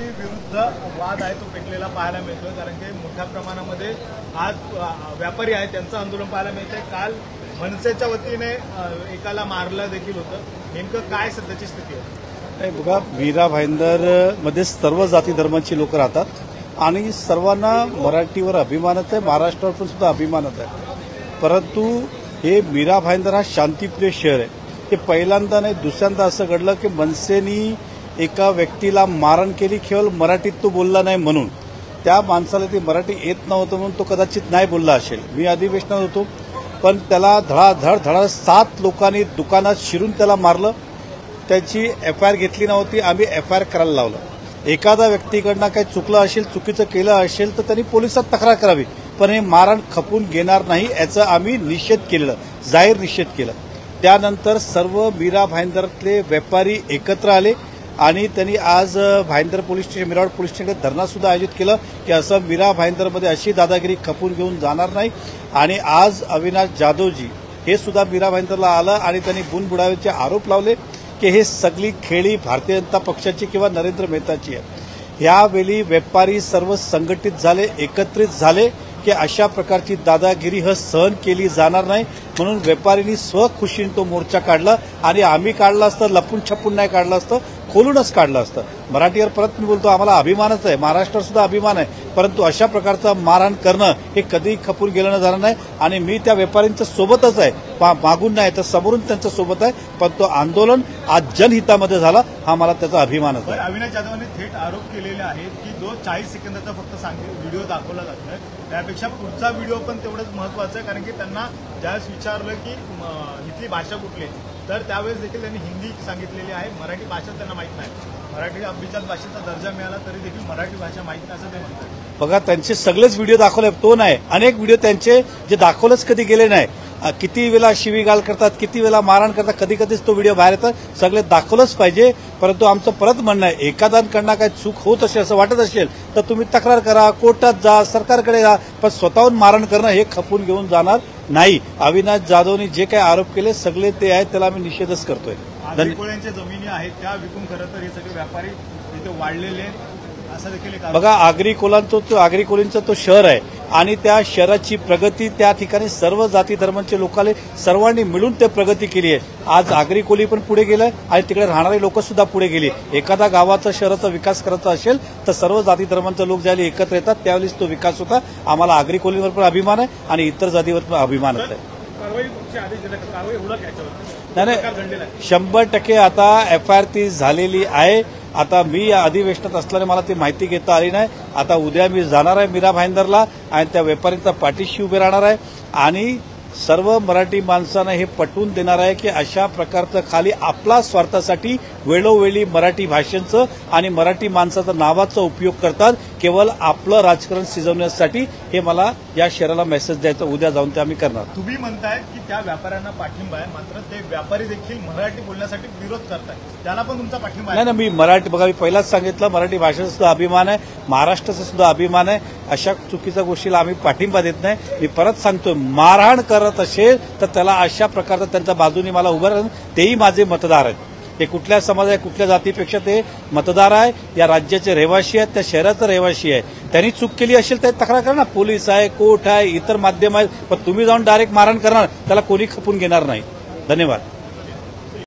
मराठी विरुद्ध वाद आहे तो पेटलेला पाहायला मिळतोय, कारण की मोठ्या प्रमाणामध्ये आज व्यापारी आहेत त्यांचं आंदोलन पाहायला मिळतंय। काल मनसेच्या वतीने एकाला मारलं देखील होतं, नेमकं काय सध्याची स्थिती आहे? बघा, मीरा भाईंदर मध्ये सर्व जाती धर्माची लोक राहतात आणि सर्वांना मराठीवर अभिमानच आहे, महाराष्ट्रावर पण सुद्धा अभिमानच आहे। परंतु हे मीरा भाईंदर हा शांतिप्रिय शहर आहे। हे पहिल्यांदा नाही दुसऱ्यांदा असं घडलं की मनसेनी एका व्यक्तीला मारण केली केवळ मराठीत तो बोलला नाही म्हणून। त्या माणसाला ती मराठी येत नव्हतं म्हणून तो कदाचित नाही बोलला असेल। मी अधिवेशनात होतो, पण त्याला धडाधड 7 लोकांनी दुकानात शिरून त्याला मारलं। त्याची FIR घेतली नव्हती, आम्ही FIR करायला लावलं। एखादा व्यक्तीकडनं काही चुकलं असेल, चुकीचं केलं असेल तर त्यांनी पोलिसात तक्रार करावी, पण हे मारण खपून घेणार नाही याचा आम्ही निषेध केलेलं, जाहीर निषेध केला। त्यानंतर सर्व मीरा भाईंदरातले व्यापारी एकत्र आले आणि त्यांनी आज भाईंदर पोलीस स्टेशन, मिरावड पोलीस स्टेशनकडे धरणा सुद्धा आयोजित केलं की असं मीरा भाईंदरमध्ये अशी दादागिरी खपून घेऊन जाणार नाही। आणि आज अविनाश जाधवजी हे सुद्धा मीरा भाईंदरला आलं आणि त्यांनी बुडबुडावेचे आरोप लावले की हे सगळी खेळी भारतीय जनता पक्षाची किंवा नरेंद्र मेहताची आहे। यावेळी व्यापारी सर्व संघटित झाले, एकत्रित झाले की अशा प्रकारची दादागिरी सहन केली जाणार नाही, म्हणून व्यापाऱ्यांनी स्वखुशीने तो मोर्चा काढला आणि आम्ही काढला असतं, लपून छपून नाही काढलं असतं, खोलूनच काढलं असतं। मराठीवर परत मी बोलतो, आम्हाला अभिमानच आहे, महाराष्ट्रावर सुद्धा अभिमान आहे, परंतु अशा प्रकारचं मारहाण करणं हे कधीही खपून गेलं जाणार नाही। आणि मी त्या व्यापाऱ्यांच्या सोबतच आहे, मागून नाही तर समोरून त्यांच्या सोबत आहे, पण तो आंदोलन आज जनहितामध्ये झाला हा मला त्याचा अभिमानच आहे। अविनाश जाधवांनी थेट आरोप केलेले आहेत की जो 40 सेकंदाचा फक्त व्हिडिओ दाखवला जातोय, त्यापेक्षा पुढचा व्हिडिओ पण तेवढंच महत्वाचं आहे, कारण की त्यांना ज्यावेळेस विचारलं की इथली भाषा कुठली, तर त्यावेळेस देखील त्यांनी हिंदी सांगितलेली आहे, मराठी भाषा त्यांना माहीत नाही। मराठी अभिजात भाषेचा दर्जा मिळाला तरी देखील मराठी भाषा माहीत नाही असं ते म्हणतात। बघा, त्यांचे सगळेच व्हिडिओ दाखवले, तो नाही, अनेक व्हिडिओ त्यांचे जे दाखवलंच कधी गेले नाही। किती वेळा शिवीगाळ करतात, किती वेळा मारहाण करतात, कधी कधीच तो व्हिडिओ बाहेर येतात, सगळे दाखवलंच पाहिजे। परंतु आमचं परत म्हणणं आहे, एखाद्याकडनं काही चूक होत असेल असं वाटत असेल तर तुम्ही तक्रार करा, कोर्टात जा, सरकारकडे जा, पण स्वतःहून मारहाण करणं हे खपून घेऊन जाणार नाही। अविनाश जाधवनी जे काही आरोप केले सगळे ते आहेत, त्याला आम्ही निषेधच करतोय। आग्रीकोळ्यांच्या जमिनी आहेत त्या विकून खरं तर हे सगळे व्यापारी इथे वाढलेले असं देखील बघा, आग्रीकोलींचा तो शहर आहे आणि त्या शहराची प्रगती त्या ठिकाणी सर्व जाती धर्मांचे लोकांनी सर्वांनी मिळून ते प्रगती केली आहे। आज आग्रीकोली पण पुढे गेलंय आणि तिकडे राहणारे लोक सुद्धा पुढे गेली। एखादा गावाचा शहराचा विकास करायचा असेल तर सर्व जाती धर्मांचे लोक ज्यावेळी एकत्र येतात त्यावेळेस तो विकास होता। आम्हाला आग्रीकोलीवर पण अभिमान आहे आणि इतर जातीवर पण अभिमान आहे। नाही, 100% आता FIR ती झालेली आहे। आता मी या अधिवेशनात असल्याने मला ती माहिती घेता आली नाही। आता उद्या मी जाणार आहे मीरा भाईंदरला आणि त्या व्यापाऱ्यांच्या पाठीशी उभे राहणार आहे आणि सर्व मराठी माणसांना हे पटवून देणार आहे की अशा प्रकारचं खाली आपला स्वार्थासाठी वेळोवेळी मराठी भाषेचं आणि मराठी माणसाच्या नावाचा उपयोग करतात, केवळ आपलं राजकारण शिजवण्यासाठी। हे मला या शहराला मेसेज द्यायचा, उद्या जाऊन ते आम्ही करणार। तुम्ही म्हणताय की त्या व्यापाऱ्यांना पाठिंबा आहे, मात्र ते व्यापारी देखील मराठी बोलण्यासाठी विरोध करतायत, त्याला पण तुमचा पाठिंबा आहे? नाही, मी मराठी, बघा, मी पहिलाच सांगितलं, मराठी भाषेचा सुद्धा अभिमान आहे, महाराष्ट्राचा सुद्धा अभिमान आहे। अशा चुकीच्या गोष्टीला आम्ही पाठिंबा देत नाही। मी परत सांगतो, मारहाण करत असेल तर त्याला अशा प्रकारचं त्यांच्या बाजूने मला उभं राहून, तेही माझे मतदार आहेत, ते कुठल्या समाज आहे, कुठल्या जातीपेक्षा ते मतदार आहे, या राज्याचे रहिवासी आहेत, त्या शहराचा रहिवासी आहे। त्यांनी चूक केली असेल तर तक्रार करा ना, पोलीस आहे, कोर्ट आहे, इतर माध्यम आहेत, पण तुम्ही जाऊन डायरेक्ट मारहाण करणार त्याला कोणी खपून घेणार नाही। धन्यवाद।